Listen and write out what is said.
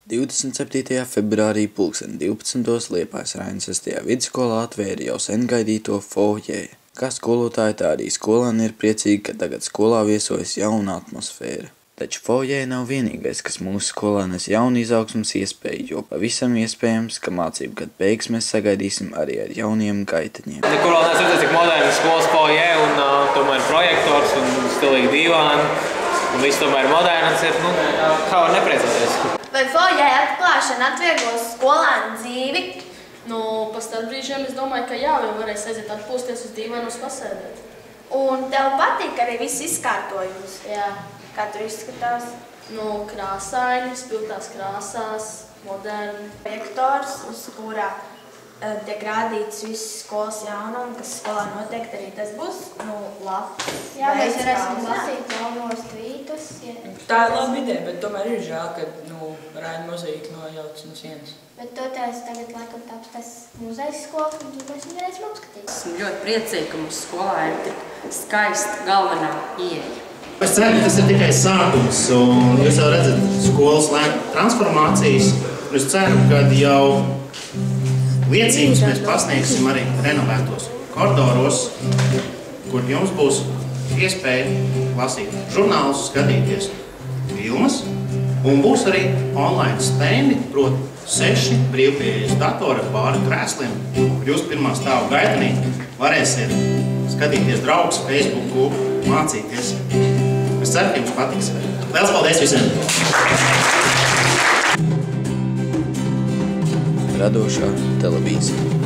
27. februārī pulksten 12. Liepājas Rainas 6. vidusskolā atvēra jau sen gaidīto foijē. Kā skolotāji, tā arī skolēni ir priecīgi, ka tagad skolā viesojas jauna atmosfēra. Taču foijē nav vienīgais, kas mūsu skolā nes jaunu izaugsmes iespēju, jo pavisam iespējams, ka mācību gadu beigas mēs sagaidīsim arī ar jauniem gaiteņiem. Nekur vēl neesmu redzējis, cik moderna skolas foijē un tomēr projektors un stilīgi divāni. Un viss tomēr moderns ir, kā var nepriecāties. Vai foijē atklāšana atvieglos skolēnu dzīvi? Pa starpbrīžiem es domāju, ka jā, jo varēs aiziet atpūsties uz dīvainus pasēdēt. Un tev patīk arī viss izkārtojums? Jā. Kā tur izskatās? Krāsaini, spilgtās krāsās, moderni. Projektors, uz kurā tiek rādīts viss skolas jaunumi, kas skolā noteikti arī tas būs, labs. Jā, mēs varēsim lasīt jaunos tvītus. Tā ir laba ideja, bet tomēr ir žēl, ka Raina mozaīka nojauc no sienas. Bet toties tagad laikam taps tas muzejs skola, un tad mēs viņu varēsim apskatīt. Esmu ļoti priecīga, ka mūsu skolā ir tik skaista galvenā ieeja. Es ceru, ka tas ir tikai sākums, un jūs jau redzat skolas transformācijas. Es ceru, ka jau liecības mēs pasniegsim arī renovētos koridoros, kur jums būs iespēja lasīt žurnālus, skatīties filmas, un būs arī online stendi, proti 6 brīvpieejas datori ar pāri krēsliem, kur jūs pirmā stāva gaitenī varēsiet skatīties draugus, Facebooku, mācīties. Es ceru, ka jums patiks. Liels paldies visiem! Radošā televīzija.